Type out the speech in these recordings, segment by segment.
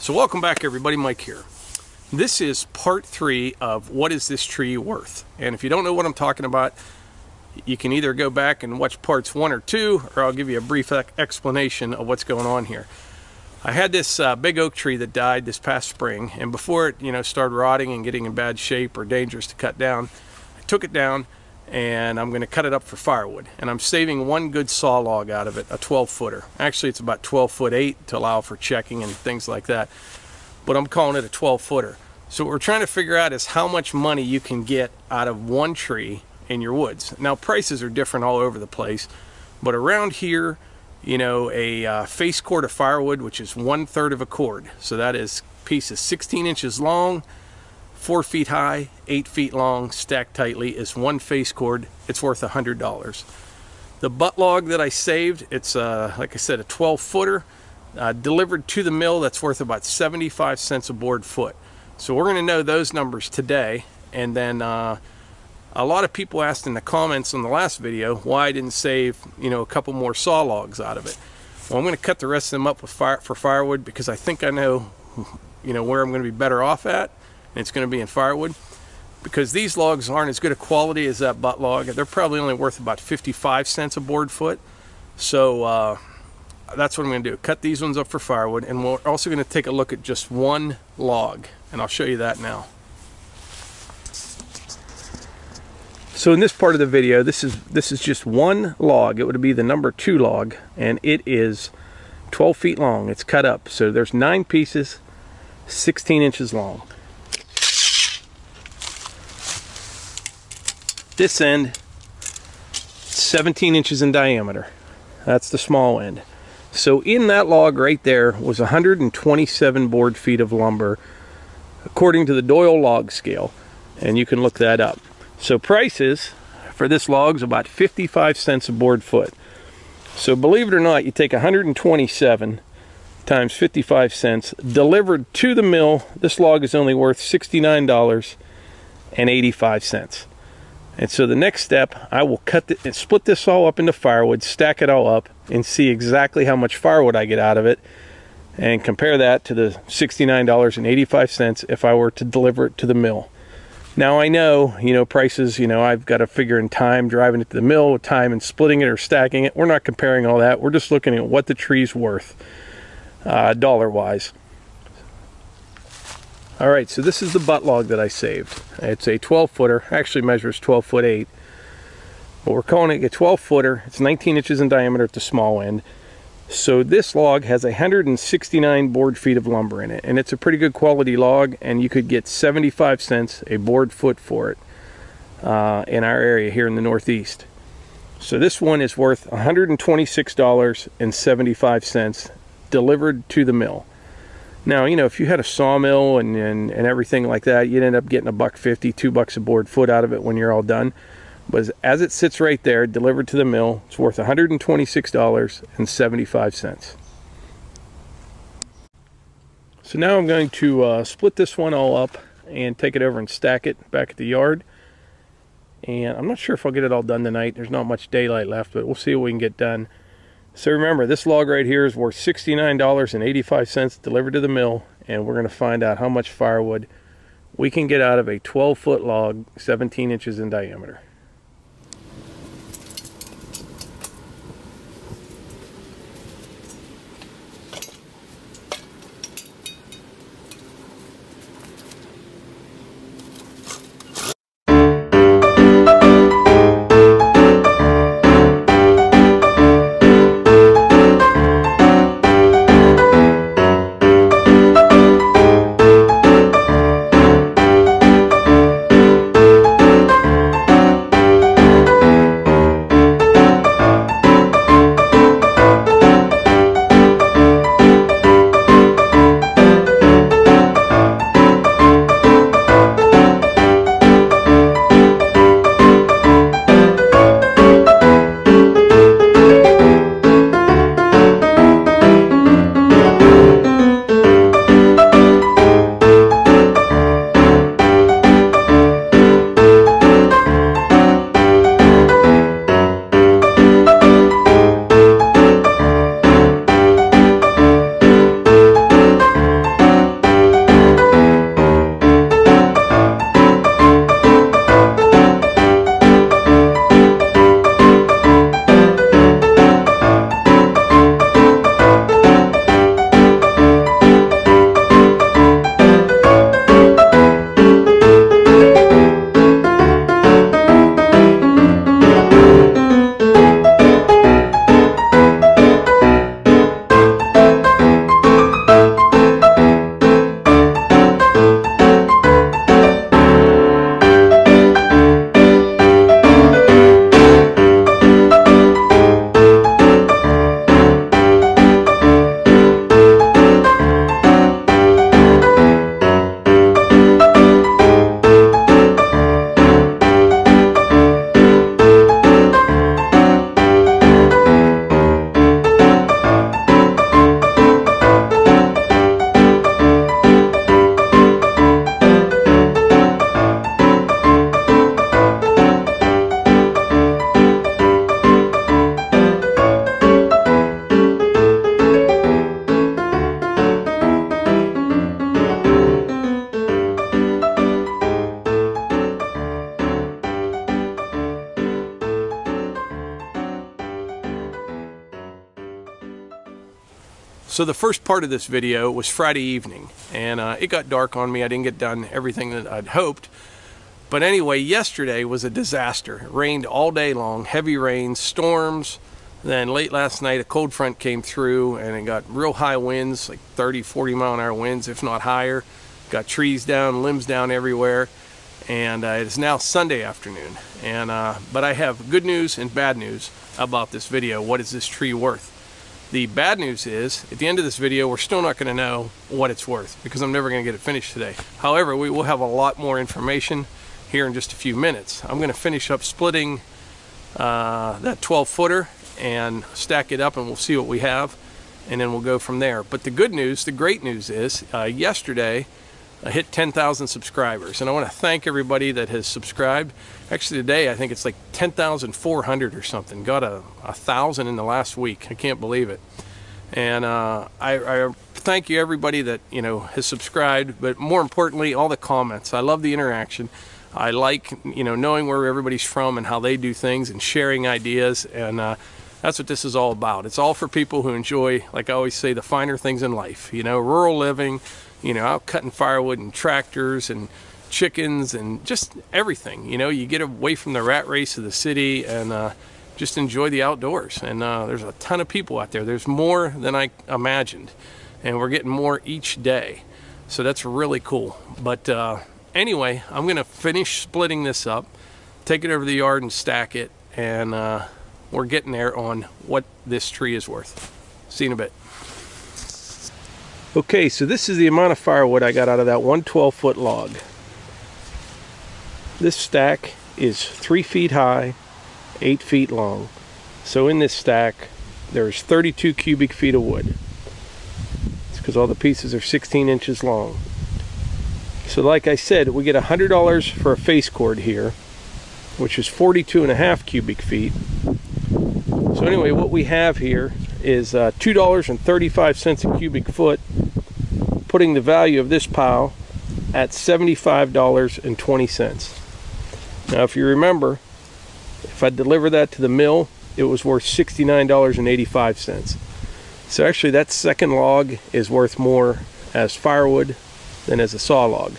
So welcome back everybody, Mike here. This is part 3 of what is this tree worth? And if you don't know what I'm talking about, you can either go back and watch parts 1 or 2, or I'll give you a brief explanation of what's going on here. I had this big oak tree that died this past spring, and before it started rotting and getting in bad shape or dangerous to cut down, I took it down and I'm going to cut it up for firewood, and I'm saving one good saw log out of it, a 12-footer. Actually it's about 12'8" to allow for checking and things like that, but I'm calling it a 12-footer. So what we're trying to figure out is how much money you can get out of one tree in your woods. Now prices are different all over the place, but around here, a face cord of firewood, which is 1/3 of a cord, so that is piece is 16 inches long, 4 feet high, 8 feet long, stacked tightly, is one face cord. It's worth $100. The butt log that I saved, it's like I said, a 12-footer, delivered to the mill. That's worth about 75 cents a board foot. So we're going to know those numbers today. And then a lot of people asked in the comments on the last video why I didn't save a couple more saw logs out of it. Well, I'm going to cut the rest of them up with for firewood, because I think I know where I'm going to be better off at. And it's going to be in firewood, because these logs aren't as good a quality as that butt log. They're probably only worth about 55 cents a board foot. So that's what I'm going to do, cut these ones up for firewood. And we're also going to take a look at just one log, and I'll show you that now. So in this part of the video, this is just one log. It would be the number 2 log, and it is 12 feet long. It's cut up, so there's 9 pieces, 16 inches long. This end, 17 inches in diameter. That's the small end. So in that log right there was 127 board feet of lumber, according to the Doyle log scale, and you can look that up. So prices for this log is about 55 cents a board foot. So believe it or not, you take 127 times 55 cents, delivered to the mill, this log is only worth $69.85. And so the next step, I will cut it and split this all up into firewood, stack it all up, and see exactly how much firewood I get out of it, and compare that to the $69.85 if I were to deliver it to the mill. Now I know, prices, I've got to figure in time driving it to the mill, time and splitting it or stacking it. We're not comparing all that. We're just looking at what the tree's worth, dollar-wise. All right, so this is the butt log that I saved. It's a 12-footer, actually measures 12'8", but we're calling it a 12-footer. It's 19 inches in diameter at the small end. So this log has 169 board feet of lumber in it, and it's a pretty good quality log, and you could get 75 cents a board foot for it in our area here in the Northeast. So this one is worth $126.75 delivered to the mill. Now, if you had a sawmill and everything like that, you'd end up getting $1.50, $2 a board foot out of it when you're all done. But as it sits right there, delivered to the mill, it's worth $126.75. So now I'm going to split this one all up and take it over and stack it back at the yard. And I'm not sure if I'll get it all done tonight. There's not much daylight left, but we'll see what we can get done. So remember, this log right here is worth $69.85 delivered to the mill, and we're going to find out how much firewood we can get out of a 12-foot log, 17 inches in diameter. So the first part of this video was Friday evening, and it got dark on me. I didn't get done everything that I'd hoped. But anyway, yesterday was a disaster. It rained all day long, heavy rains, storms. Then late last night, a cold front came through, and it got real high winds, like 30, 40 mile an hour winds, if not higher. Got trees down, limbs down everywhere. And it is now Sunday afternoon. And but I have good news and bad news about this video. What is this tree worth? The bad news is, at the end of this video, we're still not going to know what it's worth because I'm never going to get it finished today. However, we will have a lot more information here in just a few minutes. I'm going to finish up splitting that 12-footer and stack it up, and we'll see what we have, and then we'll go from there. But the good news, the great news is, yesterday I hit 10,000 subscribers, and I want to thank everybody that has subscribed. Actually today I think it's like 10,400 or something. Got a 1,000 in the last week. I can't believe it. And I thank you everybody that has subscribed, but more importantly all the comments. I love the interaction. I like knowing where everybody's from and how they do things and sharing ideas, and that's what this is all about. It's all for people who enjoy, like I always say, the finer things in life. Rural living, out cutting firewood and tractors and chickens and just everything. You get away from the rat race of the city and just enjoy the outdoors. And there's a ton of people out there. There's more than I imagined, and we're getting more each day. So that's really cool. But anyway, I'm going to finish splitting this up, take it over the yard and stack it, and we're getting there on what this tree is worth. See you in a bit. Okay, so this is the amount of firewood I got out of that one 12-foot log. This stack is 3 feet high, 8 feet long. So in this stack, there's 32 cubic feet of wood. It's because all the pieces are 16 inches long. So like I said, we get $100 for a face cord here, which is 42.5 cubic feet. So anyway, what we have here is $2.35 a cubic foot, putting the value of this pile at $75.20. Now if you remember, if I deliver that to the mill, it was worth $69.85. So actually that second log is worth more as firewood than as a saw log.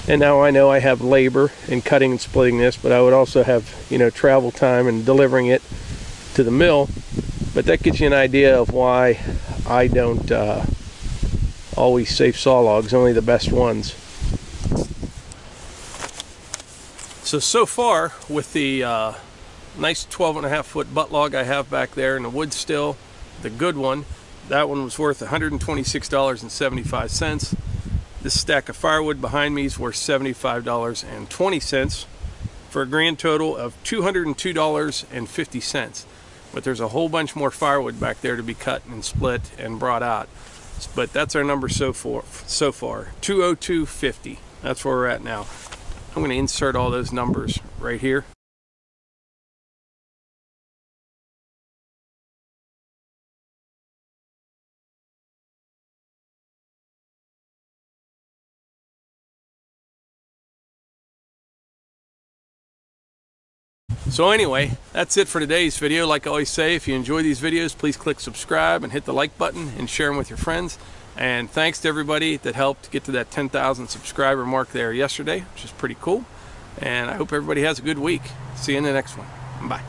And now I know I have labor in cutting and splitting this, but I would also have travel time and delivering it to the mill. But that gives you an idea of why I don't always save saw logs, only the best ones. So far with the nice 12.5-foot butt log I have back there in the wood still, the good one, that one was worth $126.75. This stack of firewood behind me is worth $75.20 for a grand total of $202.50. But there's a whole bunch more firewood back there to be cut and split and brought out. But that's our number so far, $202.50. That's where we're at now. I'm going to insert all those numbers right here. So anyway, that's it for today's video. Like I always say, if you enjoy these videos, please click subscribe and hit the like button and share them with your friends. And thanks to everybody that helped get to that 10,000 subscriber mark there yesterday, which is pretty cool. And I hope everybody has a good week. See you in the next one. Bye.